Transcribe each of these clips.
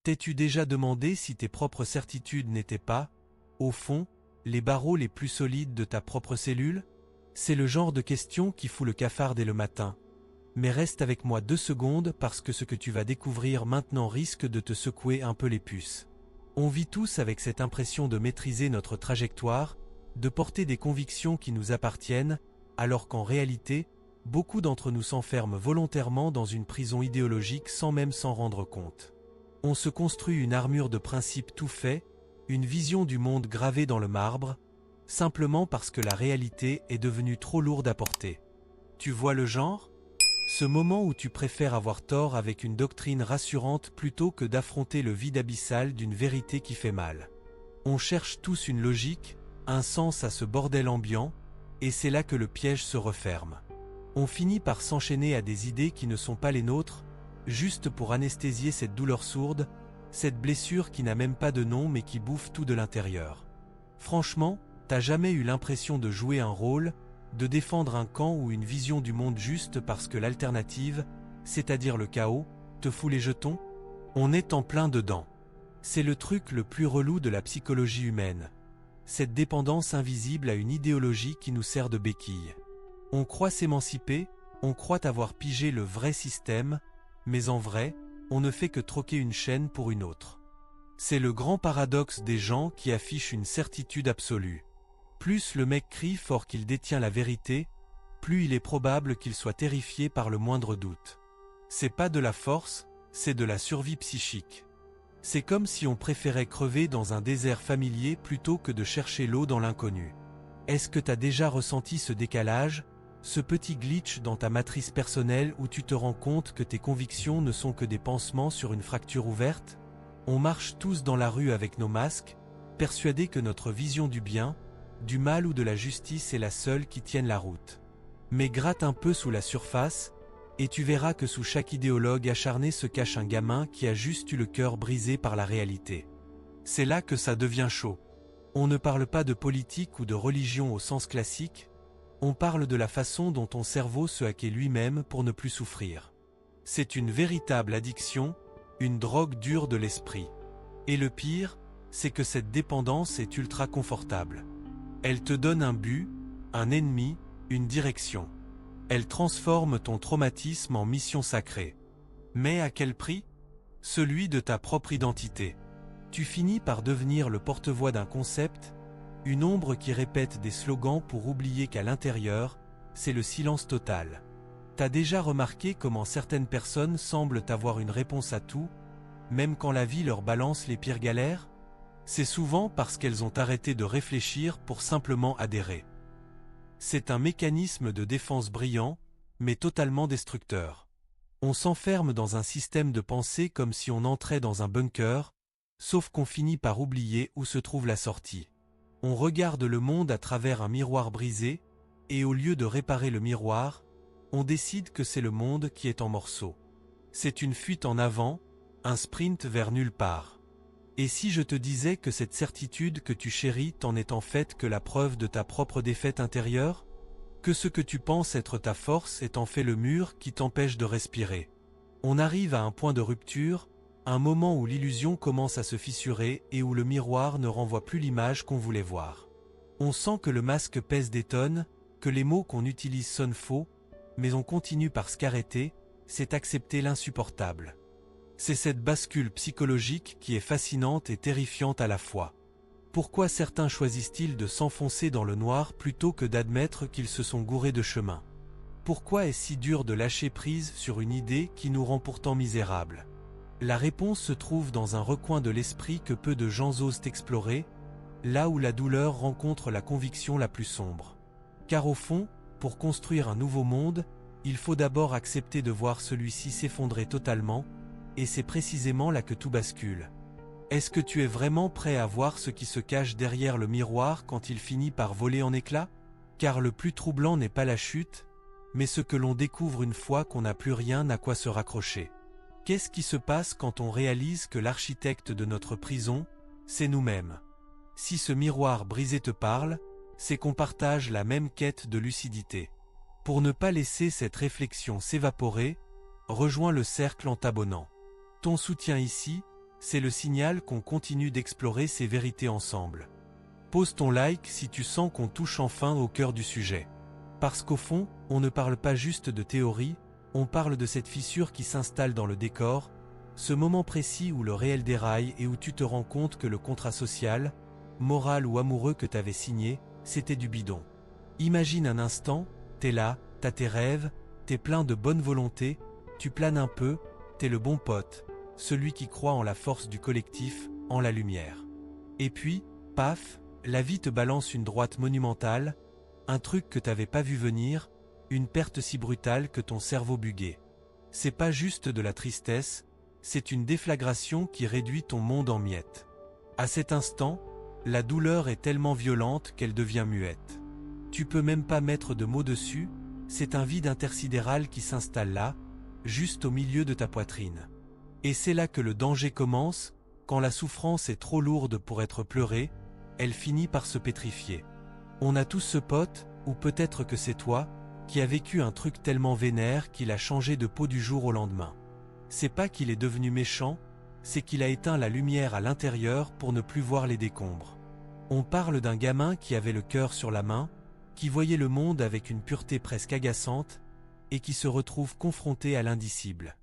T'es-tu déjà demandé si tes propres certitudes n'étaient pas, au fond, les barreaux les plus solides de ta propre cellule? C'est le genre de question qui fout le cafard dès le matin. Mais reste avec moi 2 secondes parce que ce que tu vas découvrir maintenant risque de te secouer un peu les puces. On vit tous avec cette impression de maîtriser notre trajectoire, de porter des convictions qui nous appartiennent, alors qu'en réalité, beaucoup d'entre nous s'enferment volontairement dans une prison idéologique sans même s'en rendre compte. On se construit une armure de principes tout faits, une vision du monde gravée dans le marbre, simplement parce que la réalité est devenue trop lourde à porter. Tu vois le genre? Ce moment où tu préfères avoir tort avec une doctrine rassurante plutôt que d'affronter le vide abyssal d'une vérité qui fait mal. On cherche tous une logique, un sens à ce bordel ambiant, et c'est là que le piège se referme. On finit par s'enchaîner à des idées qui ne sont pas les nôtres, juste pour anesthésier cette douleur sourde, cette blessure qui n'a même pas de nom mais qui bouffe tout de l'intérieur. Franchement, t'as jamais eu l'impression de jouer un rôle, de défendre un camp ou une vision du monde juste parce que l'alternative, c'est-à-dire le chaos, te fout les jetons? On est en plein dedans. C'est le truc le plus relou de la psychologie humaine. Cette dépendance invisible à une idéologie qui nous sert de béquille. On croit s'émanciper, on croit avoir pigé le vrai système, mais en vrai, on ne fait que troquer une chaîne pour une autre. C'est le grand paradoxe des gens qui affichent une certitude absolue. Plus le mec crie fort qu'il détient la vérité, plus il est probable qu'il soit terrifié par le moindre doute. C'est pas de la force, c'est de la survie psychique. C'est comme si on préférait crever dans un désert familier plutôt que de chercher l'eau dans l'inconnu. Est-ce que t'as déjà ressenti ce décalage, ce petit glitch dans ta matrice personnelle où tu te rends compte que tes convictions ne sont que des pansements sur une fracture ouverte? On marche tous dans la rue avec nos masques, persuadés que notre vision du bien, du mal ou de la justice est la seule qui tienne la route. Mais gratte un peu sous la surface, et tu verras que sous chaque idéologue acharné se cache un gamin qui a juste eu le cœur brisé par la réalité. C'est là que ça devient chaud. On ne parle pas de politique ou de religion au sens classique, on parle de la façon dont ton cerveau se hackait lui-même pour ne plus souffrir. C'est une véritable addiction, une drogue dure de l'esprit. Et le pire, c'est que cette dépendance est ultra confortable. Elle te donne un but, un ennemi, une direction. Elle transforme ton traumatisme en mission sacrée. Mais à quel prix? Celui de ta propre identité. Tu finis par devenir le porte-voix d'un concept, une ombre qui répète des slogans pour oublier qu'à l'intérieur, c'est le silence total. T'as déjà remarqué comment certaines personnes semblent avoir une réponse à tout, même quand la vie leur balance les pires galères? C'est souvent parce qu'elles ont arrêté de réfléchir pour simplement adhérer. C'est un mécanisme de défense brillant, mais totalement destructeur. On s'enferme dans un système de pensée comme si on entrait dans un bunker, sauf qu'on finit par oublier où se trouve la sortie. On regarde le monde à travers un miroir brisé, et au lieu de réparer le miroir, on décide que c'est le monde qui est en morceaux. C'est une fuite en avant, un sprint vers nulle part. Et si je te disais que cette certitude que tu chéris t'en est en fait que la preuve de ta propre défaite intérieure? Que ce que tu penses être ta force est en fait le mur qui t'empêche de respirer. On arrive à un point de rupture, un moment où l'illusion commence à se fissurer et où le miroir ne renvoie plus l'image qu'on voulait voir. On sent que le masque pèse des tonnes, que les mots qu'on utilise sonnent faux, mais on continue par s'arrêter, c'est accepter l'insupportable. C'est cette bascule psychologique qui est fascinante et terrifiante à la fois. Pourquoi certains choisissent-ils de s'enfoncer dans le noir plutôt que d'admettre qu'ils se sont gourés de chemin? Pourquoi est-ce si dur de lâcher prise sur une idée qui nous rend pourtant misérables? La réponse se trouve dans un recoin de l'esprit que peu de gens osent explorer, là où la douleur rencontre la conviction la plus sombre. Car au fond, pour construire un nouveau monde, il faut d'abord accepter de voir celui-ci s'effondrer totalement, et c'est précisément là que tout bascule. Est-ce que tu es vraiment prêt à voir ce qui se cache derrière le miroir quand il finit par voler en éclats? Car le plus troublant n'est pas la chute, mais ce que l'on découvre une fois qu'on n'a plus rien à quoi se raccrocher. Qu'est-ce qui se passe quand on réalise que l'architecte de notre prison, c'est nous-mêmes? Si ce miroir brisé te parle, c'est qu'on partage la même quête de lucidité. Pour ne pas laisser cette réflexion s'évaporer, rejoins le cercle en t'abonnant. Ton soutien ici, c'est le signal qu'on continue d'explorer ces vérités ensemble. Pose ton like si tu sens qu'on touche enfin au cœur du sujet. Parce qu'au fond, on ne parle pas juste de théorie, on parle de cette fissure qui s'installe dans le décor, ce moment précis où le réel déraille et où tu te rends compte que le contrat social, moral ou amoureux que t'avais signé, c'était du bidon. Imagine un instant, t'es là, t'as tes rêves, t'es plein de bonne volonté, tu planes un peu, t'es le bon pote, celui qui croit en la force du collectif, en la lumière. Et puis, paf, la vie te balance une droite monumentale, un truc que t'avais pas vu venir, une perte si brutale que ton cerveau buguait. C'est pas juste de la tristesse, c'est une déflagration qui réduit ton monde en miettes. À cet instant, la douleur est tellement violente qu'elle devient muette. Tu peux même pas mettre de mots dessus, c'est un vide intersidéral qui s'installe là, juste au milieu de ta poitrine. Et c'est là que le danger commence, quand la souffrance est trop lourde pour être pleurée, elle finit par se pétrifier. On a tous ce pote, ou peut-être que c'est toi, qui a vécu un truc tellement vénère qu'il a changé de peau du jour au lendemain. C'est pas qu'il est devenu méchant, c'est qu'il a éteint la lumière à l'intérieur pour ne plus voir les décombres. On parle d'un gamin qui avait le cœur sur la main, qui voyait le monde avec une pureté presque agaçante, et qui se retrouve confronté à l'indicible.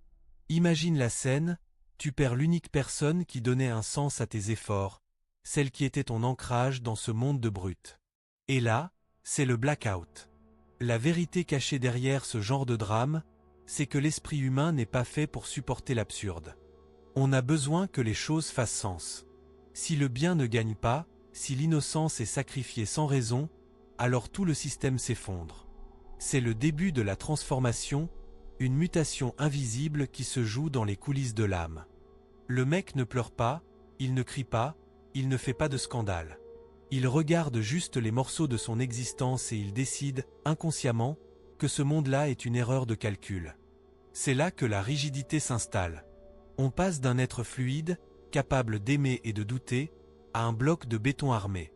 Imagine la scène, tu perds l'unique personne qui donnait un sens à tes efforts, celle qui était ton ancrage dans ce monde de brutes. Et là, c'est le blackout. La vérité cachée derrière ce genre de drame, c'est que l'esprit humain n'est pas fait pour supporter l'absurde. On a besoin que les choses fassent sens. Si le bien ne gagne pas, si l'innocence est sacrifiée sans raison, alors tout le système s'effondre. C'est le début de la transformation, une mutation invisible qui se joue dans les coulisses de l'âme. Le mec ne pleure pas, il ne crie pas, il ne fait pas de scandale. Il regarde juste les morceaux de son existence et il décide, inconsciemment, que ce monde-là est une erreur de calcul. C'est là que la rigidité s'installe. On passe d'un être fluide, capable d'aimer et de douter, à un bloc de béton armé.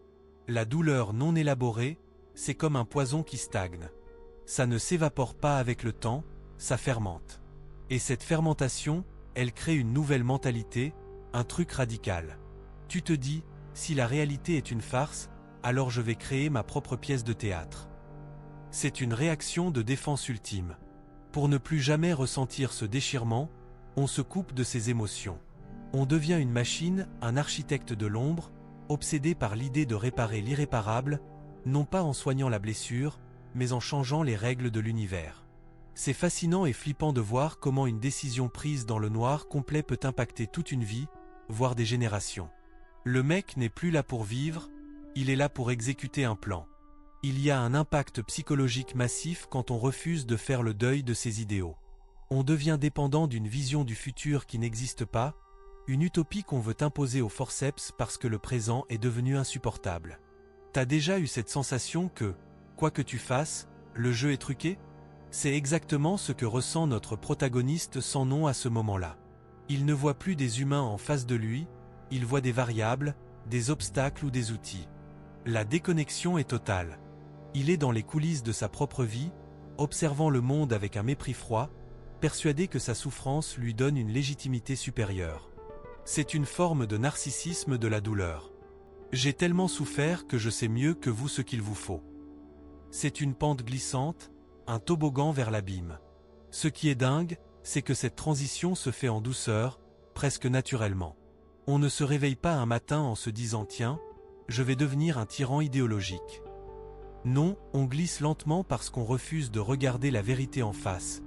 La douleur non élaborée, c'est comme un poison qui stagne. Ça ne s'évapore pas avec le temps, ça fermente. Et cette fermentation, elle crée une nouvelle mentalité, un truc radical. Tu te dis, si la réalité est une farce, alors je vais créer ma propre pièce de théâtre. C'est une réaction de défense ultime. Pour ne plus jamais ressentir ce déchirement, on se coupe de ses émotions. On devient une machine, un architecte de l'ombre, obsédé par l'idée de réparer l'irréparable, non pas en soignant la blessure, mais en changeant les règles de l'univers. C'est fascinant et flippant de voir comment une décision prise dans le noir complet peut impacter toute une vie, voire des générations. Le mec n'est plus là pour vivre, il est là pour exécuter un plan. Il y a un impact psychologique massif quand on refuse de faire le deuil de ses idéaux. On devient dépendant d'une vision du futur qui n'existe pas, une utopie qu'on veut imposer au forceps parce que le présent est devenu insupportable. T'as déjà eu cette sensation que, quoi que tu fasses, le jeu est truqué ? C'est exactement ce que ressent notre protagoniste sans nom à ce moment-là. Il ne voit plus des humains en face de lui, il voit des variables, des obstacles ou des outils. La déconnexion est totale. Il est dans les coulisses de sa propre vie, observant le monde avec un mépris froid, persuadé que sa souffrance lui donne une légitimité supérieure. C'est une forme de narcissisme de la douleur. J'ai tellement souffert que je sais mieux que vous ce qu'il vous faut. C'est une pente glissante, un toboggan vers l'abîme. Ce qui est dingue, c'est que cette transition se fait en douceur, presque naturellement. On ne se réveille pas un matin en se disant « Tiens, je vais devenir un tyran idéologique ». Non, on glisse lentement parce qu'on refuse de regarder la vérité en face.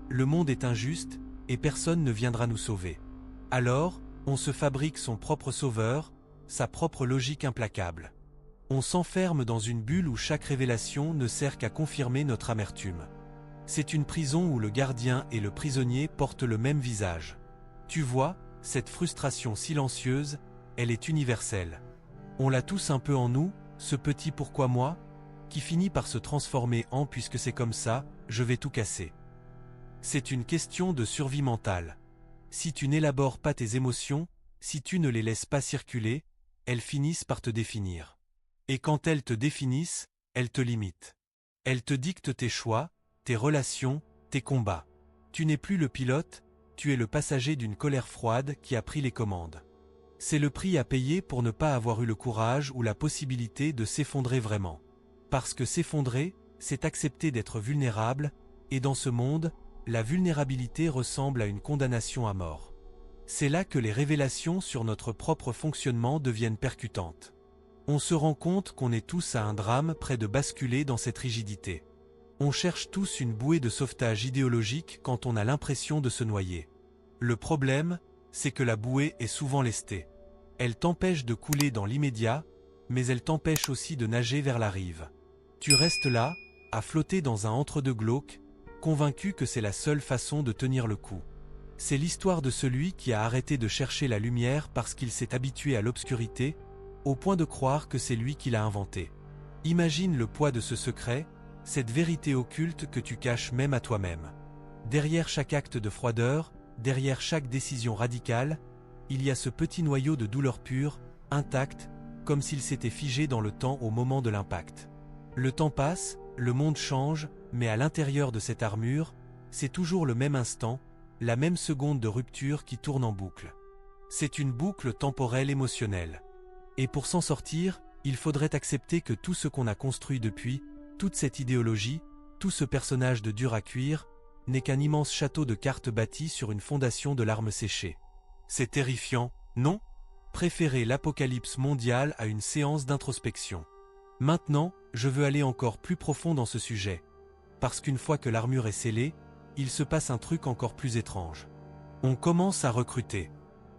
Le monde est injuste, et personne ne viendra nous sauver. Alors, on se fabrique son propre sauveur, sa propre logique implacable. On s'enferme dans une bulle où chaque révélation ne sert qu'à confirmer notre amertume. C'est une prison où le gardien et le prisonnier portent le même visage. Tu vois, cette frustration silencieuse, elle est universelle. On l'a tous un peu en nous, ce petit pourquoi moi, qui finit par se transformer en puisque c'est comme ça, je vais tout casser. C'est une question de survie mentale. Si tu n'élabores pas tes émotions, si tu ne les laisses pas circuler, elles finissent par te définir. Et quand elles te définissent, elles te limitent. Elles te dictent tes choix, tes relations, tes combats. Tu n'es plus le pilote, tu es le passager d'une colère froide qui a pris les commandes. C'est le prix à payer pour ne pas avoir eu le courage ou la possibilité de s'effondrer vraiment. Parce que s'effondrer, c'est accepter d'être vulnérable, et dans ce monde, la vulnérabilité ressemble à une condamnation à mort. C'est là que les révélations sur notre propre fonctionnement deviennent percutantes. On se rend compte qu'on est tous à un drame près de basculer dans cette rigidité. On cherche tous une bouée de sauvetage idéologique quand on a l'impression de se noyer. Le problème, c'est que la bouée est souvent lestée. Elle t'empêche de couler dans l'immédiat, mais elle t'empêche aussi de nager vers la rive. Tu restes là, à flotter dans un entre-deux glauque, convaincu que c'est la seule façon de tenir le coup. C'est l'histoire de celui qui a arrêté de chercher la lumière parce qu'il s'est habitué à l'obscurité, au point de croire que c'est lui qui l'a inventé. Imagine le poids de ce secret, cette vérité occulte que tu caches même à toi-même. Derrière chaque acte de froideur, derrière chaque décision radicale, il y a ce petit noyau de douleur pure, intact, comme s'il s'était figé dans le temps au moment de l'impact. Le temps passe, le monde change, mais à l'intérieur de cette armure, c'est toujours le même instant, la même seconde de rupture qui tourne en boucle. C'est une boucle temporelle émotionnelle. Et pour s'en sortir, il faudrait accepter que tout ce qu'on a construit depuis, toute cette idéologie, tout ce personnage de dur à cuire, n'est qu'un immense château de cartes bâti sur une fondation de larmes séchées. C'est terrifiant, non? Préférez l'apocalypse mondiale à une séance d'introspection. Maintenant, je veux aller encore plus profond dans ce sujet. Parce qu'une fois que l'armure est scellée, il se passe un truc encore plus étrange. On commence à recruter.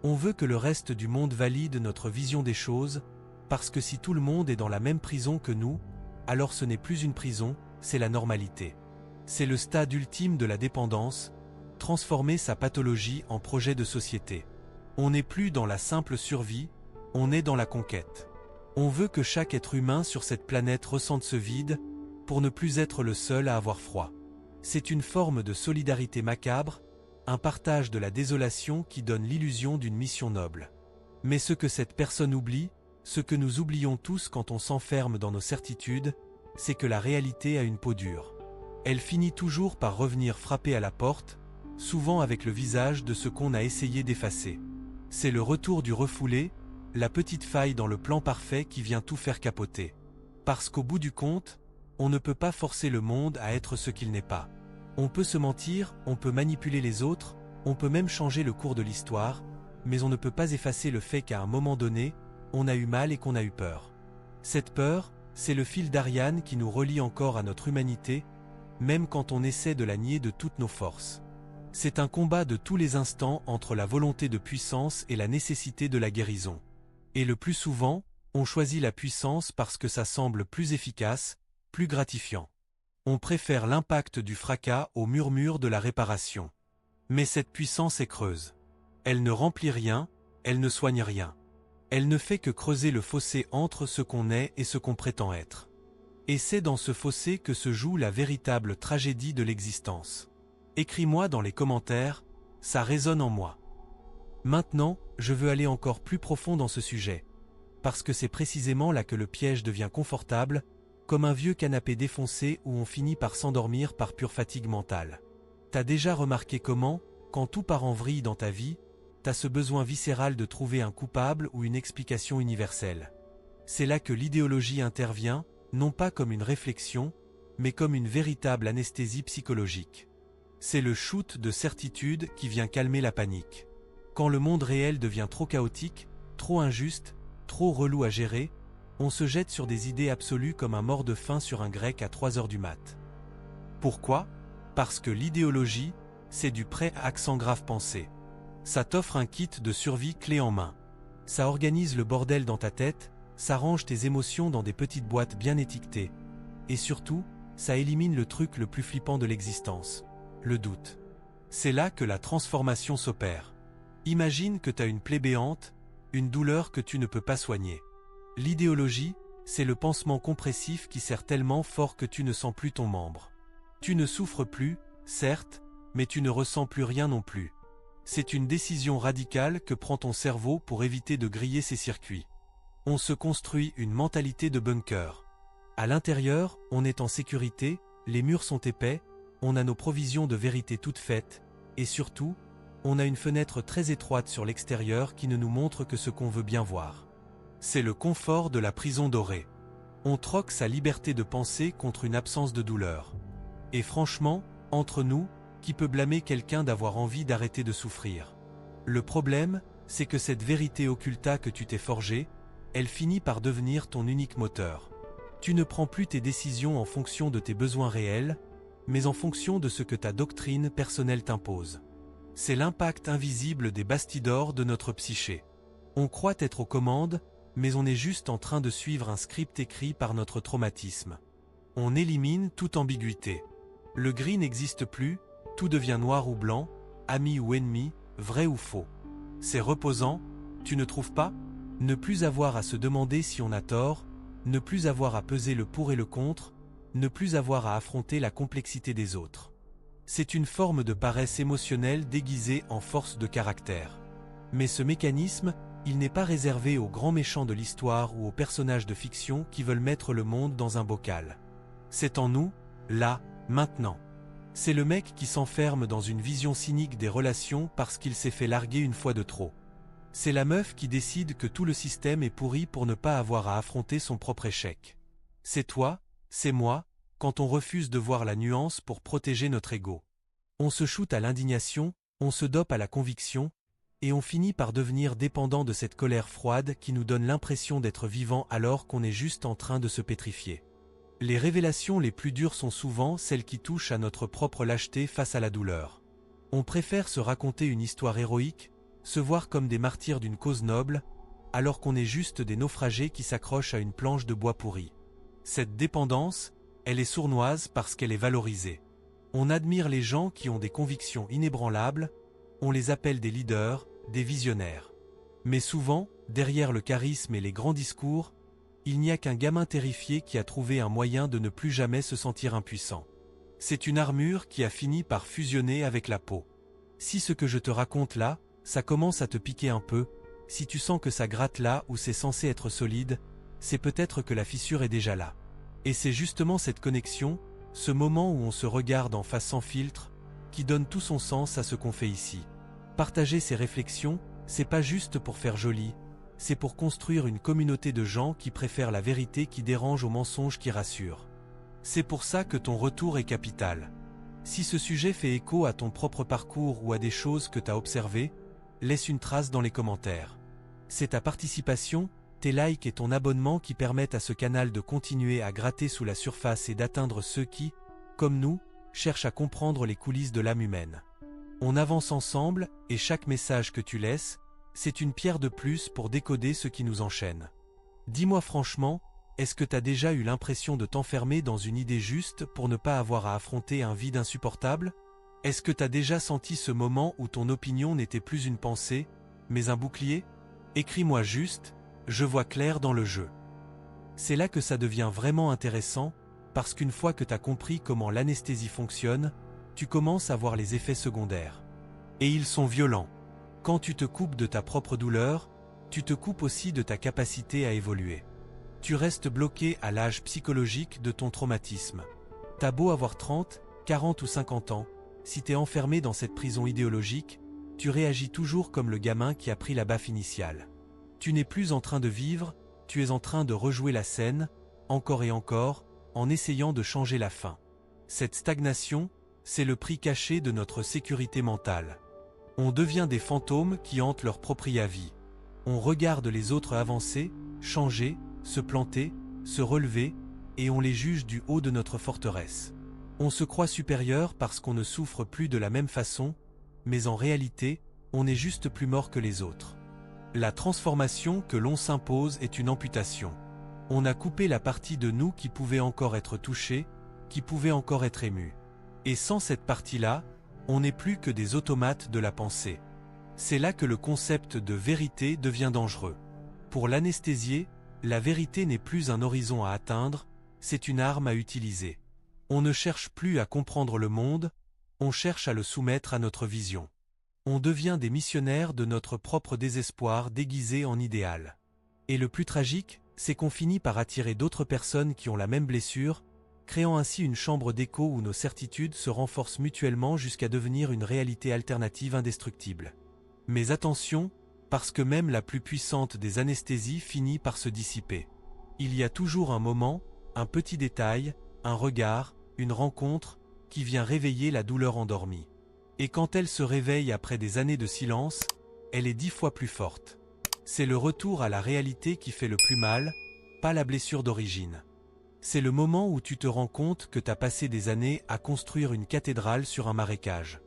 On veut que le reste du monde valide notre vision des choses, parce que si tout le monde est dans la même prison que nous, alors ce n'est plus une prison, c'est la normalité. C'est le stade ultime de la dépendance, transformer sa pathologie en projet de société. On n'est plus dans la simple survie, on est dans la conquête. On veut que chaque être humain sur cette planète ressente ce vide, pour ne plus être le seul à avoir froid. C'est une forme de solidarité macabre, un partage de la désolation qui donne l'illusion d'une mission noble. Mais ce que cette personne oublie, ce que nous oublions tous quand on s'enferme dans nos certitudes, c'est que la réalité a une peau dure. Elle finit toujours par revenir frapper à la porte, souvent avec le visage de ce qu'on a essayé d'effacer. C'est le retour du refoulé, la petite faille dans le plan parfait qui vient tout faire capoter. Parce qu'au bout du compte, on ne peut pas forcer le monde à être ce qu'il n'est pas. On peut se mentir, on peut manipuler les autres, on peut même changer le cours de l'histoire, mais on ne peut pas effacer le fait qu'à un moment donné, on a eu mal et qu'on a eu peur. Cette peur, c'est le fil d'Ariane qui nous relie encore à notre humanité, même quand on essaie de la nier de toutes nos forces. C'est un combat de tous les instants entre la volonté de puissance et la nécessité de la guérison. Et le plus souvent, on choisit la puissance parce que ça semble plus efficace, plus gratifiant. On préfère l'impact du fracas au murmure de la réparation. Mais cette puissance est creuse. Elle ne remplit rien, elle ne soigne rien. Elle ne fait que creuser le fossé entre ce qu'on est et ce qu'on prétend être. Et c'est dans ce fossé que se joue la véritable tragédie de l'existence. Écris-moi dans les commentaires, ça résonne en moi. Maintenant, je veux aller encore plus profond dans ce sujet. Parce que c'est précisément là que le piège devient confortable, comme un vieux canapé défoncé où on finit par s'endormir par pure fatigue mentale. T'as déjà remarqué comment, quand tout part en vrille dans ta vie, t'as ce besoin viscéral de trouver un coupable ou une explication universelle. C'est là que l'idéologie intervient, non pas comme une réflexion, mais comme une véritable anesthésie psychologique. C'est le shoot de certitude qui vient calmer la panique. Quand le monde réel devient trop chaotique, trop injuste, trop relou à gérer, on se jette sur des idées absolues comme un mort de faim sur un grec à 3 heures du mat. Pourquoi? Parce que l'idéologie, c'est du prêt à accent grave pensé. Ça t'offre un kit de survie clé en main. Ça organise le bordel dans ta tête, ça range tes émotions dans des petites boîtes bien étiquetées. Et surtout, ça élimine le truc le plus flippant de l'existence, le doute. C'est là que la transformation s'opère. Imagine que t'as une plaie béante, une douleur que tu ne peux pas soigner. L'idéologie, c'est le pansement compressif qui serre tellement fort que tu ne sens plus ton membre. Tu ne souffres plus, certes, mais tu ne ressens plus rien non plus. C'est une décision radicale que prend ton cerveau pour éviter de griller ses circuits. On se construit une mentalité de bunker. À l'intérieur, on est en sécurité, les murs sont épais, on a nos provisions de vérité toutes faites, et surtout, On a une fenêtre très étroite sur l'extérieur qui ne nous montre que ce qu'on veut bien voir. C'est le confort de la prison dorée. On troque sa liberté de penser contre une absence de douleur. Et franchement, entre nous, qui peut blâmer quelqu'un d'avoir envie d'arrêter de souffrir? Le problème, c'est que cette vérité occulta que tu t'es forgée, elle finit par devenir ton unique moteur. Tu ne prends plus tes décisions en fonction de tes besoins réels, mais en fonction de ce que ta doctrine personnelle t'impose. C'est l'impact invisible des bastidors de notre psyché. On croit être aux commandes, mais on est juste en train de suivre un script écrit par notre traumatisme. On élimine toute ambiguïté. Le gris n'existe plus, tout devient noir ou blanc, ami ou ennemi, vrai ou faux. C'est reposant, tu ne trouves pas? Ne plus avoir à se demander si on a tort, ne plus avoir à peser le pour et le contre, ne plus avoir à affronter la complexité des autres. C'est une forme de paresse émotionnelle déguisée en force de caractère. Mais ce mécanisme, il n'est pas réservé aux grands méchants de l'histoire ou aux personnages de fiction qui veulent mettre le monde dans un bocal. C'est en nous, là, maintenant. C'est le mec qui s'enferme dans une vision cynique des relations parce qu'il s'est fait larguer une fois de trop. C'est la meuf qui décide que tout le système est pourri pour ne pas avoir à affronter son propre échec. C'est toi, c'est moi, quand on refuse de voir la nuance pour protéger notre ego. On se shoot à l'indignation, on se dope à la conviction, et on finit par devenir dépendant de cette colère froide qui nous donne l'impression d'être vivant alors qu'on est juste en train de se pétrifier. Les révélations les plus dures sont souvent celles qui touchent à notre propre lâcheté face à la douleur. On préfère se raconter une histoire héroïque, se voir comme des martyrs d'une cause noble, alors qu'on est juste des naufragés qui s'accrochent à une planche de bois pourri. Cette dépendance, elle est sournoise parce qu'elle est valorisée. On admire les gens qui ont des convictions inébranlables, on les appelle des leaders, des visionnaires. Mais souvent, derrière le charisme et les grands discours, il n'y a qu'un gamin terrifié qui a trouvé un moyen de ne plus jamais se sentir impuissant. C'est une armure qui a fini par fusionner avec la peau. Si ce que je te raconte là, ça commence à te piquer un peu, si tu sens que ça gratte là où c'est censé être solide, c'est peut-être que la fissure est déjà là. Et c'est justement cette connexion, ce moment où on se regarde en face sans filtre, qui donne tout son sens à ce qu'on fait ici. Partager ces réflexions, c'est pas juste pour faire joli, c'est pour construire une communauté de gens qui préfèrent la vérité qui dérange au mensonge qui rassure. C'est pour ça que ton retour est capital. Si ce sujet fait écho à ton propre parcours ou à des choses que tu as observées, laisse une trace dans les commentaires. C'est ta participation, tes likes et ton abonnement qui permettent à ce canal de continuer à gratter sous la surface et d'atteindre ceux qui, comme nous, cherchent à comprendre les coulisses de l'âme humaine. On avance ensemble, et chaque message que tu laisses, c'est une pierre de plus pour décoder ce qui nous enchaîne. Dis-moi franchement, est-ce que tu as déjà eu l'impression de t'enfermer dans une idée juste pour ne pas avoir à affronter un vide insupportable? Est-ce que tu as déjà senti ce moment où ton opinion n'était plus une pensée, mais un bouclier? Écris-moi juste, je vois clair dans le jeu. C'est là que ça devient vraiment intéressant, parce qu'une fois que tu as compris comment l'anesthésie fonctionne, tu commences à voir les effets secondaires. Et ils sont violents. Quand tu te coupes de ta propre douleur, tu te coupes aussi de ta capacité à évoluer. Tu restes bloqué à l'âge psychologique de ton traumatisme. T'as beau avoir 30, 40 ou 50 ans, si t'es enfermé dans cette prison idéologique, tu réagis toujours comme le gamin qui a pris la baffe initiale. Tu n'es plus en train de vivre, tu es en train de rejouer la scène, encore et encore, en essayant de changer la fin. Cette stagnation, c'est le prix caché de notre sécurité mentale. On devient des fantômes qui hantent leur propre vie. On regarde les autres avancer, changer, se planter, se relever, et on les juge du haut de notre forteresse. On se croit supérieur parce qu'on ne souffre plus de la même façon, mais en réalité, on est juste plus mort que les autres. La transformation que l'on s'impose est une amputation. On a coupé la partie de nous qui pouvait encore être touchée, qui pouvait encore être émue. Et sans cette partie-là, on n'est plus que des automates de la pensée. C'est là que le concept de vérité devient dangereux. Pour l'anesthésié, la vérité n'est plus un horizon à atteindre, c'est une arme à utiliser. On ne cherche plus à comprendre le monde, on cherche à le soumettre à notre vision. On devient des missionnaires de notre propre désespoir déguisé en idéal. Et le plus tragique, c'est qu'on finit par attirer d'autres personnes qui ont la même blessure, créant ainsi une chambre d'écho où nos certitudes se renforcent mutuellement jusqu'à devenir une réalité alternative indestructible. Mais attention, parce que même la plus puissante des anesthésies finit par se dissiper. Il y a toujours un moment, un petit détail, un regard, une rencontre, qui vient réveiller la douleur endormie. Et quand elle se réveille après des années de silence, elle est 10 fois plus forte. C'est le retour à la réalité qui fait le plus mal, pas la blessure d'origine. C'est le moment où tu te rends compte que tu as passé des années à construire une cathédrale sur un marécage.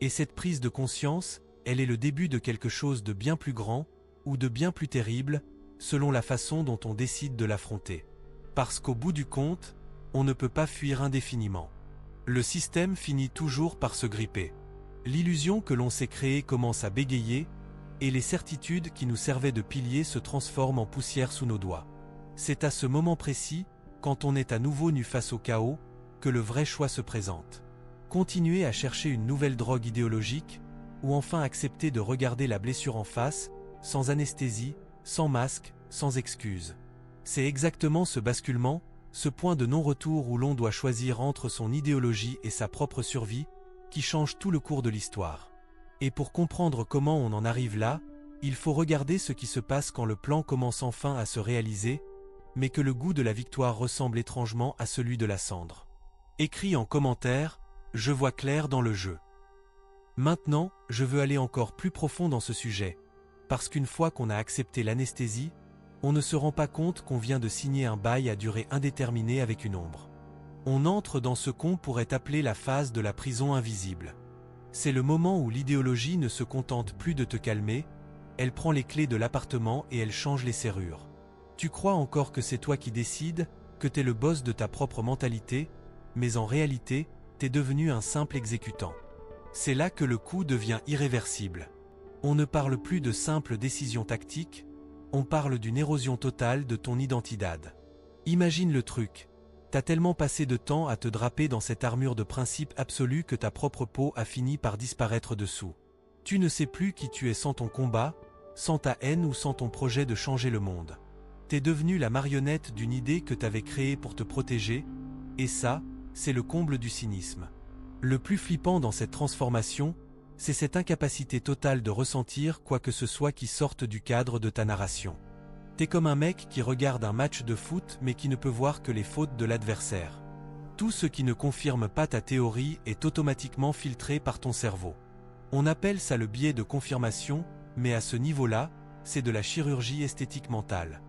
Et cette prise de conscience, elle est le début de quelque chose de bien plus grand, ou de bien plus terrible, selon la façon dont on décide de l'affronter. Parce qu'au bout du compte, on ne peut pas fuir indéfiniment. Le système finit toujours par se gripper. L'illusion que l'on s'est créée commence à bégayer, et les certitudes qui nous servaient de piliers se transforment en poussière sous nos doigts. C'est à ce moment précis, quand on est à nouveau nu face au chaos, que le vrai choix se présente. Continuer à chercher une nouvelle drogue idéologique, ou enfin accepter de regarder la blessure en face, sans anesthésie, sans masque, sans excuse. C'est exactement ce basculement, ce point de non-retour où l'on doit choisir entre son idéologie et sa propre survie, qui change tout le cours de l'histoire. Et pour comprendre comment on en arrive là, il faut regarder ce qui se passe quand le plan commence enfin à se réaliser, mais que le goût de la victoire ressemble étrangement à celui de la cendre. Écris en commentaire, je vois clair dans le jeu. Maintenant, je veux aller encore plus profond dans ce sujet, parce qu'une fois qu'on a accepté l'anesthésie, on ne se rend pas compte qu'on vient de signer un bail à durée indéterminée avec une ombre. On entre dans ce qu'on pourrait appeler la phase de la prison invisible. C'est le moment où l'idéologie ne se contente plus de te calmer, elle prend les clés de l'appartement et elle change les serrures. Tu crois encore que c'est toi qui décides, que t'es le boss de ta propre mentalité, mais en réalité, t'es devenu un simple exécutant. C'est là que le coup devient irréversible. On ne parle plus de simples décisions tactiques, on parle d'une érosion totale de ton identidad. Imagine le truc. T'as tellement passé de temps à te draper dans cette armure de principe absolu que ta propre peau a fini par disparaître dessous. Tu ne sais plus qui tu es sans ton combat, sans ta haine ou sans ton projet de changer le monde. T'es devenu la marionnette d'une idée que t'avais créée pour te protéger, et ça, c'est le comble du cynisme. Le plus flippant dans cette transformation, c'est cette incapacité totale de ressentir quoi que ce soit qui sorte du cadre de ta narration. T'es comme un mec qui regarde un match de foot mais qui ne peut voir que les fautes de l'adversaire. Tout ce qui ne confirme pas ta théorie est automatiquement filtré par ton cerveau. On appelle ça le biais de confirmation, mais à ce niveau-là, c'est de la chirurgie esthétique mentale.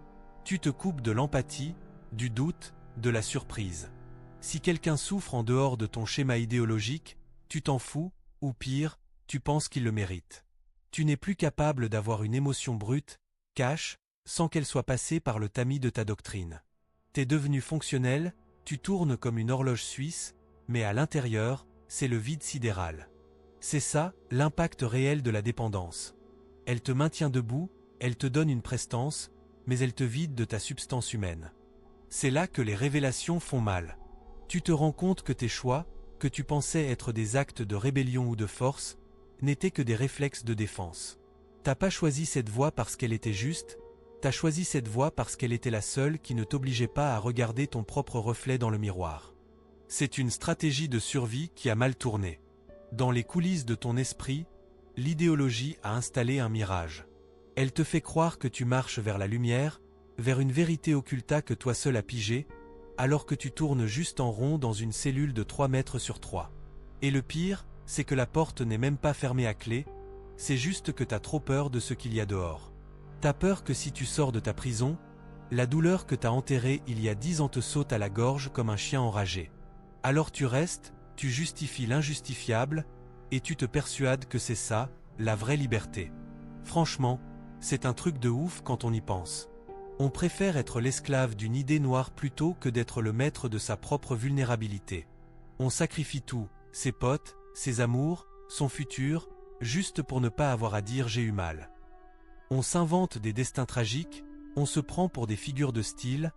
Tu te coupes de l'empathie, du doute, de la surprise. Si quelqu'un souffre en dehors de ton schéma idéologique, tu t'en fous, ou pire, tu penses qu'il le mérite. Tu n'es plus capable d'avoir une émotion brute, cash, sans qu'elle soit passée par le tamis de ta doctrine. T'es devenu fonctionnel, tu tournes comme une horloge suisse, mais à l'intérieur, c'est le vide sidéral. C'est ça, l'impact réel de la dépendance. Elle te maintient debout, elle te donne une prestance, mais elle te vide de ta substance humaine. C'est là que les révélations font mal. Tu te rends compte que tes choix, que tu pensais être des actes de rébellion ou de force, n'étaient que des réflexes de défense. T'as pas choisi cette voie parce qu'elle était juste, t'as choisi cette voie parce qu'elle était la seule qui ne t'obligeait pas à regarder ton propre reflet dans le miroir. C'est une stratégie de survie qui a mal tourné. Dans les coulisses de ton esprit, l'idéologie a installé un mirage. Elle te fait croire que tu marches vers la lumière, vers une vérité occulta que toi seul as pigée, alors que tu tournes juste en rond dans une cellule de 3 mètres sur 3. Et le pire, c'est que la porte n'est même pas fermée à clé, c'est juste que t'as trop peur de ce qu'il y a dehors. T'as peur que si tu sors de ta prison, la douleur que t'as enterrée il y a 10 ans te saute à la gorge comme un chien enragé. Alors tu restes, tu justifies l'injustifiable, et tu te persuades que c'est ça, la vraie liberté. Franchement, c'est un truc de ouf quand on y pense. On préfère être l'esclave d'une idée noire plutôt que d'être le maître de sa propre vulnérabilité. On sacrifie tout, ses potes, ses amours, son futur, juste pour ne pas avoir à dire j'ai eu mal. On s'invente des destins tragiques, on se prend pour des figures de style,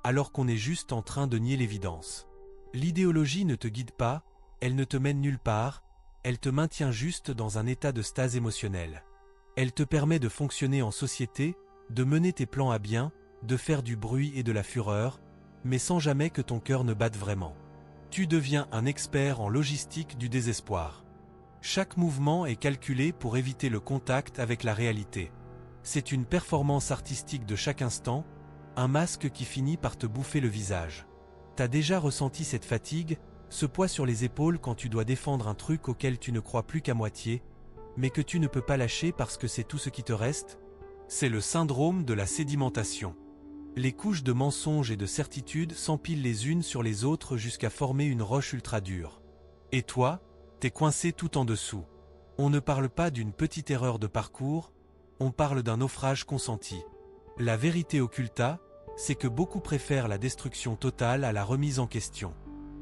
alors qu'on est juste en train de nier l'évidence. L'idéologie ne te guide pas, elle ne te mène nulle part, elle te maintient juste dans un état de stase émotionnelle. Elle te permet de fonctionner en société, de mener tes plans à bien, de faire du bruit et de la fureur, mais sans jamais que ton cœur ne batte vraiment. Tu deviens un expert en logistique du désespoir. Chaque mouvement est calculé pour éviter le contact avec la réalité. C'est une performance artistique de chaque instant, un masque qui finit par te bouffer le visage. T'as déjà ressenti cette fatigue, ce poids sur les épaules quand tu dois défendre un truc auquel tu ne crois plus qu'à moitié, mais que tu ne peux pas lâcher parce que c'est tout ce qui te reste? C'est le syndrome de la sédimentation. Les couches de mensonges et de certitudes s'empilent les unes sur les autres jusqu'à former une roche ultra dure. Et toi, t'es coincé tout en dessous. On ne parle pas d'une petite erreur de parcours, on parle d'un naufrage consenti. La vérité occulta, c'est que beaucoup préfèrent la destruction totale à la remise en question.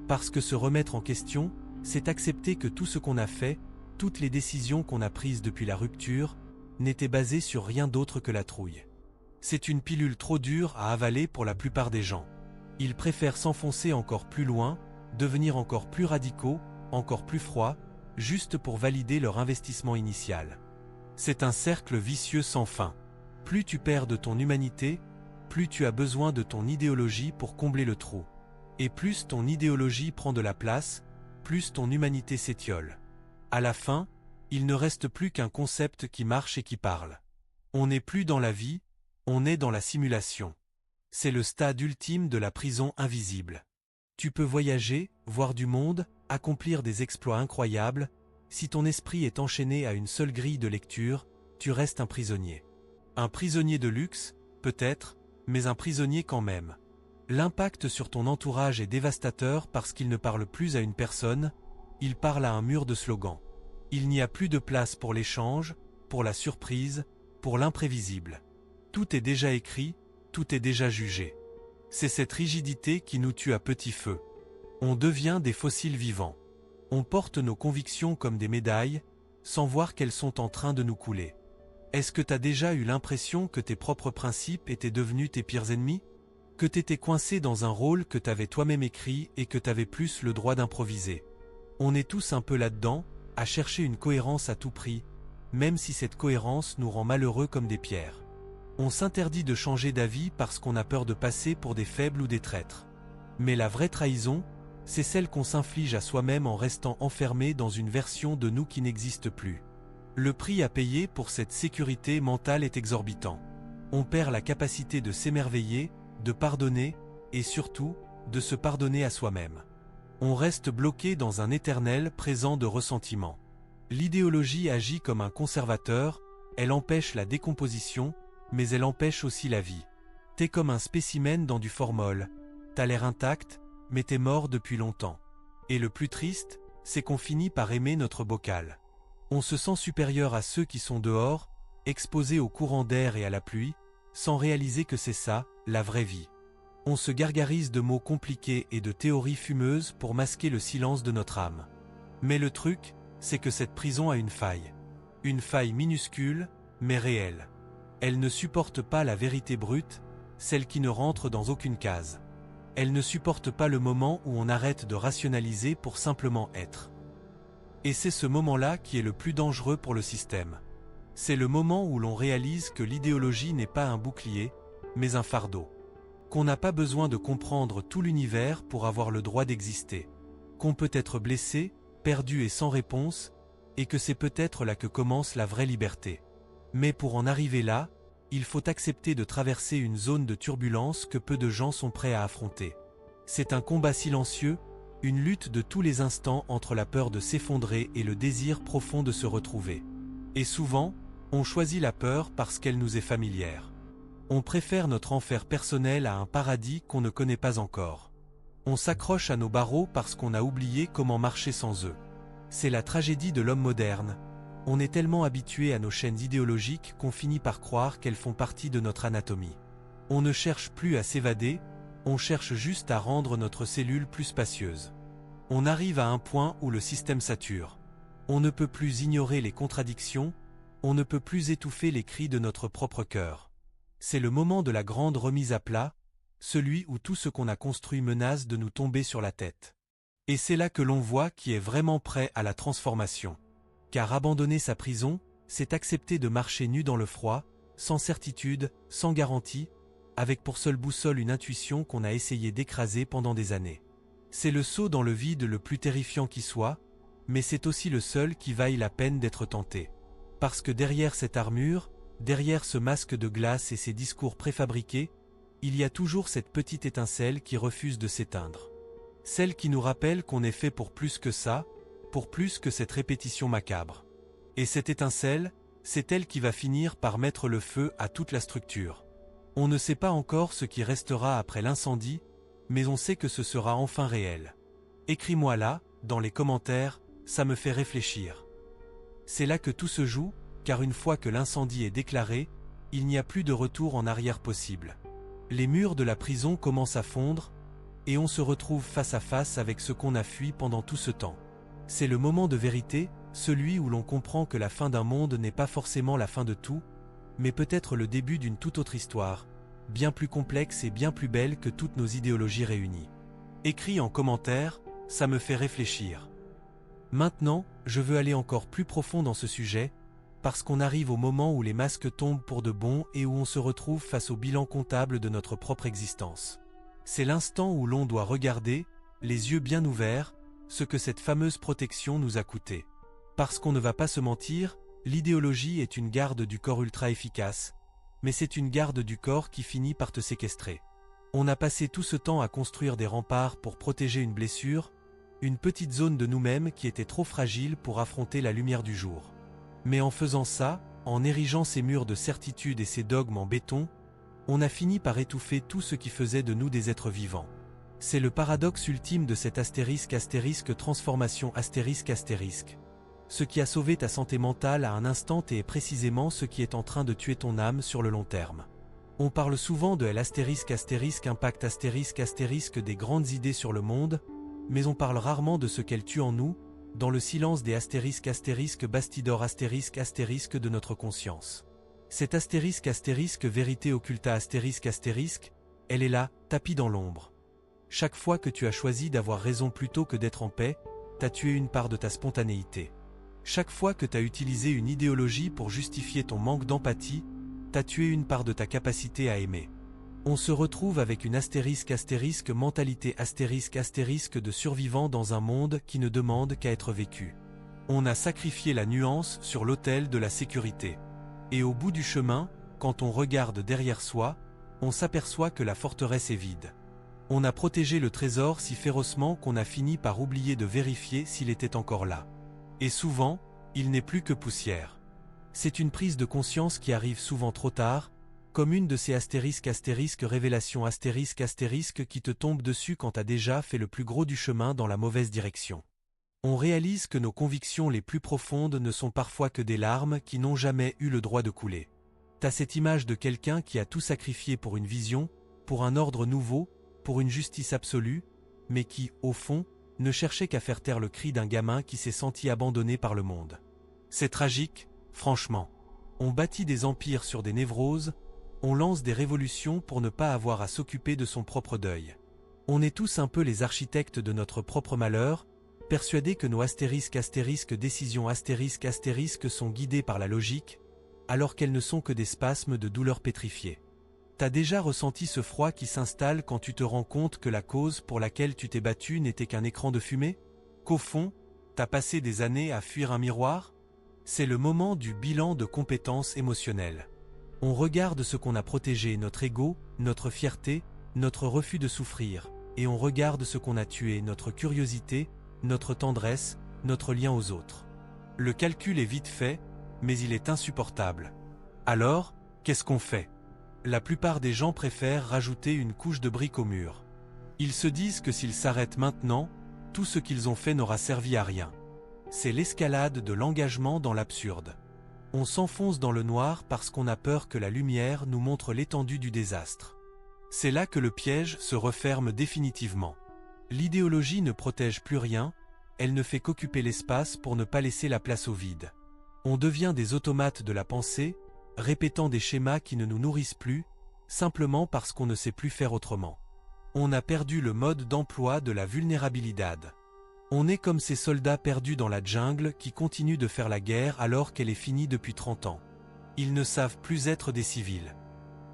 Parce que se remettre en question, c'est accepter que tout ce qu'on a fait, toutes les décisions qu'on a prises depuis la rupture, n'étaient basées sur rien d'autre que la trouille. C'est une pilule trop dure à avaler pour la plupart des gens. Ils préfèrent s'enfoncer encore plus loin, devenir encore plus radicaux, encore plus froids, juste pour valider leur investissement initial. C'est un cercle vicieux sans fin. Plus tu perds de ton humanité, plus tu as besoin de ton idéologie pour combler le trou. Et plus ton idéologie prend de la place, plus ton humanité s'étiole. À la fin, il ne reste plus qu'un concept qui marche et qui parle. On n'est plus dans la vie, on est dans la simulation. C'est le stade ultime de la prison invisible. Tu peux voyager, voir du monde, accomplir des exploits incroyables. Si ton esprit est enchaîné à une seule grille de lecture, tu restes un prisonnier. Un prisonnier de luxe, peut-être, mais un prisonnier quand même. L'impact sur ton entourage est dévastateur parce qu'il ne parle plus à une personne, il parle à un mur de slogans. Il n'y a plus de place pour l'échange, pour la surprise, pour l'imprévisible. Tout est déjà écrit, tout est déjà jugé. C'est cette rigidité qui nous tue à petit feu. On devient des fossiles vivants. On porte nos convictions comme des médailles, sans voir qu'elles sont en train de nous couler. Est-ce que t'as déjà eu l'impression que tes propres principes étaient devenus tes pires ennemis? Que t'étais coincé dans un rôle que t'avais toi-même écrit et que t'avais plus le droit d'improviser? On est tous un peu là-dedans, à chercher une cohérence à tout prix, même si cette cohérence nous rend malheureux comme des pierres. On s'interdit de changer d'avis parce qu'on a peur de passer pour des faibles ou des traîtres. Mais la vraie trahison, c'est celle qu'on s'inflige à soi-même en restant enfermé dans une version de nous qui n'existe plus. Le prix à payer pour cette sécurité mentale est exorbitant. On perd la capacité de s'émerveiller, de pardonner, et surtout, de se pardonner à soi-même. On reste bloqué dans un éternel présent de ressentiment. L'idéologie agit comme un conservateur, elle empêche la décomposition, mais elle empêche aussi la vie. T'es comme un spécimen dans du formol, t'as l'air intact, mais t'es mort depuis longtemps. Et le plus triste, c'est qu'on finit par aimer notre bocal. On se sent supérieur à ceux qui sont dehors, exposés au courant d'air et à la pluie, sans réaliser que c'est ça, la vraie vie. On se gargarise de mots compliqués et de théories fumeuses pour masquer le silence de notre âme. Mais le truc, c'est que cette prison a une faille. Une faille minuscule, mais réelle. Elle ne supporte pas la vérité brute, celle qui ne rentre dans aucune case. Elle ne supporte pas le moment où on arrête de rationaliser pour simplement être. Et c'est ce moment-là qui est le plus dangereux pour le système. C'est le moment où l'on réalise que l'idéologie n'est pas un bouclier, mais un fardeau. Qu'on n'a pas besoin de comprendre tout l'univers pour avoir le droit d'exister. Qu'on peut être blessé, perdu et sans réponse, et que c'est peut-être là que commence la vraie liberté. Mais pour en arriver là, il faut accepter de traverser une zone de turbulence que peu de gens sont prêts à affronter. C'est un combat silencieux, une lutte de tous les instants entre la peur de s'effondrer et le désir profond de se retrouver. Et souvent, on choisit la peur parce qu'elle nous est familière. On préfère notre enfer personnel à un paradis qu'on ne connaît pas encore. On s'accroche à nos barreaux parce qu'on a oublié comment marcher sans eux. C'est la tragédie de l'homme moderne. On est tellement habitué à nos chaînes idéologiques qu'on finit par croire qu'elles font partie de notre anatomie. On ne cherche plus à s'évader, on cherche juste à rendre notre cellule plus spacieuse. On arrive à un point où le système sature. On ne peut plus ignorer les contradictions, on ne peut plus étouffer les cris de notre propre cœur. C'est le moment de la grande remise à plat, celui où tout ce qu'on a construit menace de nous tomber sur la tête. Et c'est là que l'on voit qui est vraiment prêt à la transformation. Car abandonner sa prison, c'est accepter de marcher nu dans le froid, sans certitude, sans garantie, avec pour seule boussole une intuition qu'on a essayé d'écraser pendant des années. C'est le saut dans le vide le plus terrifiant qui soit, mais c'est aussi le seul qui vaille la peine d'être tenté. Parce que derrière cette armure, derrière ce masque de glace et ces discours préfabriqués, il y a toujours cette petite étincelle qui refuse de s'éteindre. Celle qui nous rappelle qu'on est fait pour plus que ça, pour plus que cette répétition macabre. Et cette étincelle, c'est elle qui va finir par mettre le feu à toute la structure. On ne sait pas encore ce qui restera après l'incendie, mais on sait que ce sera enfin réel. Écris-moi là, dans les commentaires, ça me fait réfléchir. C'est là que tout se joue, car une fois que l'incendie est déclaré, il n'y a plus de retour en arrière possible. Les murs de la prison commencent à fondre, et on se retrouve face à face avec ce qu'on a fui pendant tout ce temps. C'est le moment de vérité, celui où l'on comprend que la fin d'un monde n'est pas forcément la fin de tout, mais peut-être le début d'une toute autre histoire, bien plus complexe et bien plus belle que toutes nos idéologies réunies. Écris en commentaire, ça me fait réfléchir. Maintenant, je veux aller encore plus profond dans ce sujet, parce qu'on arrive au moment où les masques tombent pour de bon et où on se retrouve face au bilan comptable de notre propre existence. C'est l'instant où l'on doit regarder, les yeux bien ouverts, ce que cette fameuse protection nous a coûté. Parce qu'on ne va pas se mentir, l'idéologie est une garde du corps ultra efficace, mais c'est une garde du corps qui finit par te séquestrer. On a passé tout ce temps à construire des remparts pour protéger une blessure, une petite zone de nous-mêmes qui était trop fragile pour affronter la lumière du jour. Mais en faisant ça, en érigeant ces murs de certitude et ces dogmes en béton, on a fini par étouffer tout ce qui faisait de nous des êtres vivants. C'est le paradoxe ultime de cette astérisque transformation astérisque. Ce qui a sauvé ta santé mentale à un instant T est précisément ce qui est en train de tuer ton âme sur le long terme. On parle souvent de impact astérisque des grandes idées sur le monde, mais on parle rarement de ce qu'elle tue en nous, dans le silence des bastidors astérisque de notre conscience. Cette astérisque vérité occulta astérisque, elle est là, tapie dans l'ombre. Chaque fois que tu as choisi d'avoir raison plutôt que d'être en paix, t'as tué une part de ta spontanéité. Chaque fois que t'as utilisé une idéologie pour justifier ton manque d'empathie, t'as tué une part de ta capacité à aimer. On se retrouve avec une mentalité astérisque de survivant dans un monde qui ne demande qu'à être vécu. On a sacrifié la nuance sur l'autel de la sécurité. Et au bout du chemin, quand on regarde derrière soi, on s'aperçoit que la forteresse est vide. On a protégé le trésor si férocement qu'on a fini par oublier de vérifier s'il était encore là. Et souvent, il n'est plus que poussière. C'est une prise de conscience qui arrive souvent trop tard, comme une de ces révélations qui te tombe dessus quand t'as déjà fait le plus gros du chemin dans la mauvaise direction. On réalise que nos convictions les plus profondes ne sont parfois que des larmes qui n'ont jamais eu le droit de couler. T'as cette image de quelqu'un qui a tout sacrifié pour une vision, pour un ordre nouveau, pour une justice absolue, mais qui, au fond, ne cherchait qu'à faire taire le cri d'un gamin qui s'est senti abandonné par le monde. C'est tragique, franchement. On bâtit des empires sur des névroses, on lance des révolutions pour ne pas avoir à s'occuper de son propre deuil. On est tous un peu les architectes de notre propre malheur, persuadés que nos décisions sont guidées par la logique, alors qu'elles ne sont que des spasmes de douleur pétrifiée. T'as déjà ressenti ce froid qui s'installe quand tu te rends compte que la cause pour laquelle tu t'es battu n'était qu'un écran de fumée? Qu'au fond, t'as passé des années à fuir un miroir? C'est le moment du bilan de compétences émotionnelles. On regarde ce qu'on a protégé, notre ego, notre fierté, notre refus de souffrir, et on regarde ce qu'on a tué, notre curiosité, notre tendresse, notre lien aux autres. Le calcul est vite fait, mais il est insupportable. Alors, qu'est-ce qu'on fait? La plupart des gens préfèrent rajouter une couche de briques au mur. Ils se disent que s'ils s'arrêtent maintenant, tout ce qu'ils ont fait n'aura servi à rien. C'est l'escalade de l'engagement dans l'absurde. On s'enfonce dans le noir parce qu'on a peur que la lumière nous montre l'étendue du désastre. C'est là que le piège se referme définitivement. L'idéologie ne protège plus rien, elle ne fait qu'occuper l'espace pour ne pas laisser la place au vide. On devient des automates de la pensée, répétant des schémas qui ne nous nourrissent plus, simplement parce qu'on ne sait plus faire autrement. On a perdu le mode d'emploi de la vulnérabilité. On est comme ces soldats perdus dans la jungle qui continuent de faire la guerre alors qu'elle est finie depuis 30 ans. Ils ne savent plus être des civils.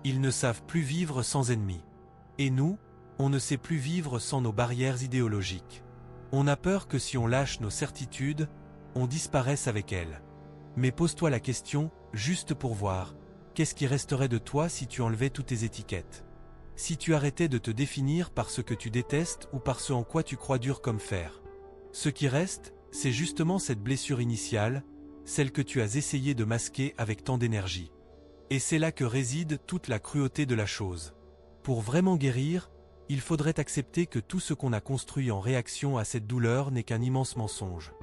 Ils ne savent plus vivre sans ennemis. Et nous, on ne sait plus vivre sans nos barrières idéologiques. On a peur que si on lâche nos certitudes, on disparaisse avec elles. Mais pose-toi la question, juste pour voir, qu'est-ce qui resterait de toi si tu enlevais toutes tes étiquettes? Si tu arrêtais de te définir par ce que tu détestes ou par ce en quoi tu crois dur comme fer? Ce qui reste, c'est justement cette blessure initiale, celle que tu as essayé de masquer avec tant d'énergie. Et c'est là que réside toute la cruauté de la chose. Pour vraiment guérir, il faudrait accepter que tout ce qu'on a construit en réaction à cette douleur n'est qu'un immense mensonge.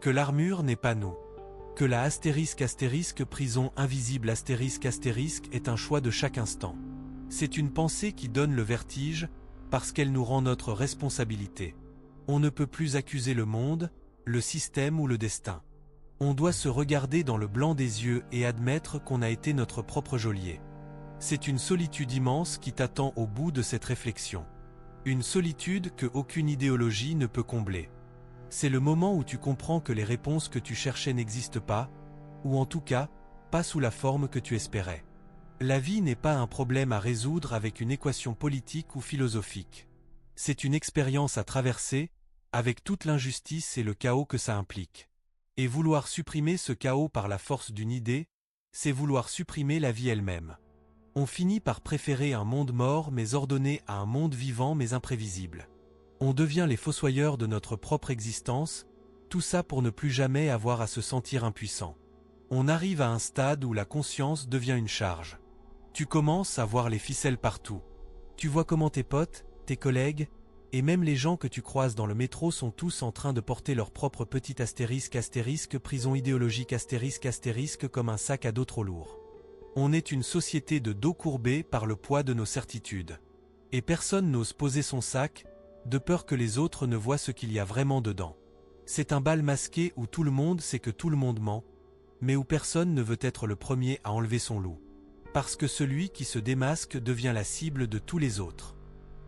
Que l'armure n'est pas nous. Que la * prison invisible * est un choix de chaque instant. C'est une pensée qui donne le vertige, parce qu'elle nous rend notre responsabilité. On ne peut plus accuser le monde, le système ou le destin. On doit se regarder dans le blanc des yeux et admettre qu'on a été notre propre geôlier. C'est une solitude immense qui t'attend au bout de cette réflexion. Une solitude que aucune idéologie ne peut combler. C'est le moment où tu comprends que les réponses que tu cherchais n'existent pas, ou en tout cas, pas sous la forme que tu espérais. La vie n'est pas un problème à résoudre avec une équation politique ou philosophique. C'est une expérience à traverser, avec toute l'injustice et le chaos que ça implique. Et vouloir supprimer ce chaos par la force d'une idée, c'est vouloir supprimer la vie elle-même. On finit par préférer un monde mort mais ordonné à un monde vivant mais imprévisible. On devient les fossoyeurs de notre propre existence, tout ça pour ne plus jamais avoir à se sentir impuissant. On arrive à un stade où la conscience devient une charge. Tu commences à voir les ficelles partout. Tu vois comment tes potes, tes collègues, et même les gens que tu croises dans le métro sont tous en train de porter leur propre petit * prison idéologique * comme un sac à dos trop lourd. On est une société de dos courbé par le poids de nos certitudes. Et personne n'ose poser son sac, de peur que les autres ne voient ce qu'il y a vraiment dedans. C'est un bal masqué où tout le monde sait que tout le monde ment, mais où personne ne veut être le premier à enlever son loup. Parce que celui qui se démasque devient la cible de tous les autres.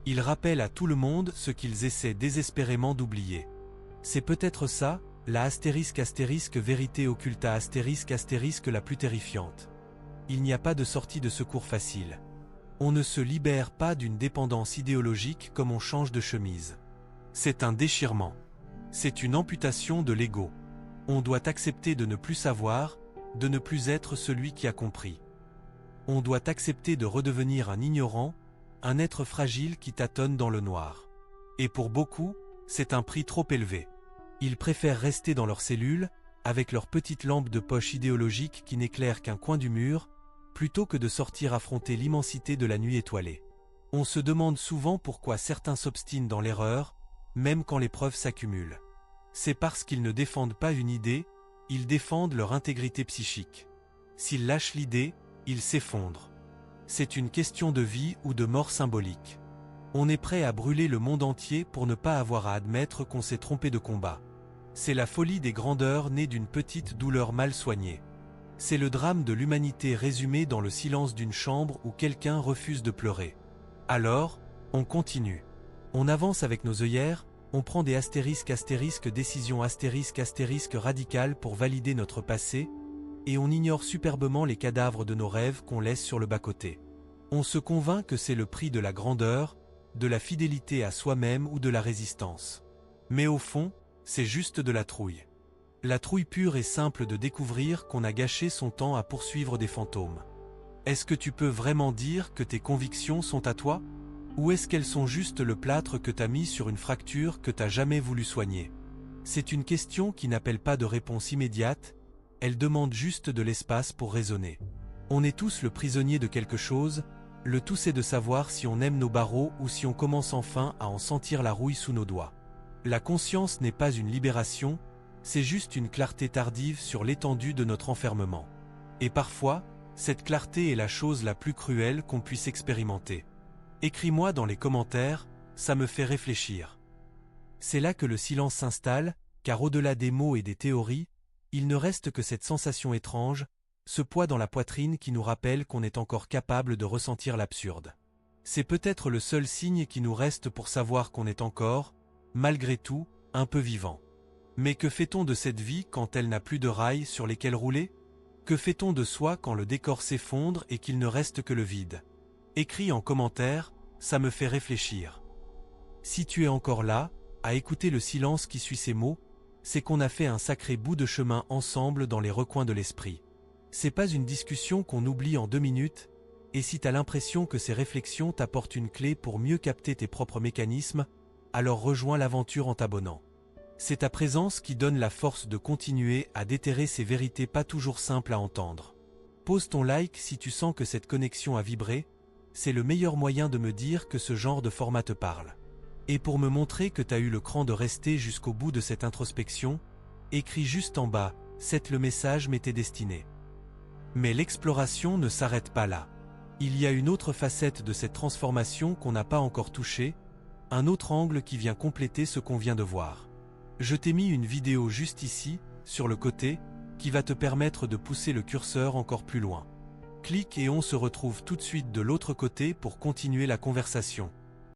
Il rappelle à tout le monde ce qu'ils essaient désespérément d'oublier. C'est peut-être ça, la * vérité occulta * la plus terrifiante. Il n'y a pas de sortie de secours facile. On ne se libère pas d'une dépendance idéologique comme on change de chemise. C'est un déchirement. C'est une amputation de l'ego. On doit accepter de ne plus savoir, de ne plus être celui qui a compris. On doit accepter de redevenir un ignorant, un être fragile qui tâtonne dans le noir. Et pour beaucoup, c'est un prix trop élevé. Ils préfèrent rester dans leur cellule, avec leur petite lampe de poche idéologique qui n'éclaire qu'un coin du mur, plutôt que de sortir affronter l'immensité de la nuit étoilée. On se demande souvent pourquoi certains s'obstinent dans l'erreur, même quand les preuves s'accumulent. C'est parce qu'ils ne défendent pas une idée, ils défendent leur intégrité psychique. S'ils lâchent l'idée, ils s'effondrent. C'est une question de vie ou de mort symbolique. On est prêt à brûler le monde entier pour ne pas avoir à admettre qu'on s'est trompé de combat. C'est la folie des grandeurs née d'une petite douleur mal soignée. C'est le drame de l'humanité résumé dans le silence d'une chambre où quelqu'un refuse de pleurer. Alors, on continue. On avance avec nos œillères, on prend des * décisions * radicales pour valider notre passé, et on ignore superbement les cadavres de nos rêves qu'on laisse sur le bas-côté. On se convainc que c'est le prix de la grandeur, de la fidélité à soi-même ou de la résistance. Mais au fond, c'est juste de la trouille. La trouille pure et simple de découvrir qu'on a gâché son temps à poursuivre des fantômes. Est-ce que tu peux vraiment dire que tes convictions sont à toi? Ou est-ce qu'elles sont juste le plâtre que t'as mis sur une fracture que t'as jamais voulu soigner? C'est une question qui n'appelle pas de réponse immédiate, elle demande juste de l'espace pour raisonner. On est tous le prisonnier de quelque chose, le tout c'est de savoir si on aime nos barreaux ou si on commence enfin à en sentir la rouille sous nos doigts. La conscience n'est pas une libération, c'est juste une clarté tardive sur l'étendue de notre enfermement. Et parfois, cette clarté est la chose la plus cruelle qu'on puisse expérimenter. Écris-moi dans les commentaires, ça me fait réfléchir. C'est là que le silence s'installe, car au-delà des mots et des théories, il ne reste que cette sensation étrange, ce poids dans la poitrine qui nous rappelle qu'on est encore capable de ressentir l'absurde. C'est peut-être le seul signe qui nous reste pour savoir qu'on est encore, malgré tout, un peu vivant. Mais que fait-on de cette vie quand elle n'a plus de rails sur lesquels rouler? Que fait-on de soi quand le décor s'effondre et qu'il ne reste que le vide? Écris en commentaire, ça me fait réfléchir. Si tu es encore là, à écouter le silence qui suit ces mots, c'est qu'on a fait un sacré bout de chemin ensemble dans les recoins de l'esprit. C'est pas une discussion qu'on oublie en 2 minutes, et si t'as l'impression que ces réflexions t'apportent une clé pour mieux capter tes propres mécanismes, alors rejoins l'aventure en t'abonnant. C'est ta présence qui donne la force de continuer à déterrer ces vérités pas toujours simples à entendre. Pose ton like si tu sens que cette connexion a vibré, c'est le meilleur moyen de me dire que ce genre de format te parle. Et pour me montrer que t'as eu le cran de rester jusqu'au bout de cette introspection, écris juste en bas, c'est le message m'était destiné. Mais l'exploration ne s'arrête pas là. Il y a une autre facette de cette transformation qu'on n'a pas encore touchée, un autre angle qui vient compléter ce qu'on vient de voir. Je t'ai mis une vidéo juste ici, sur le côté, qui va te permettre de pousser le curseur encore plus loin. Clique et on se retrouve tout de suite de l'autre côté pour continuer la conversation.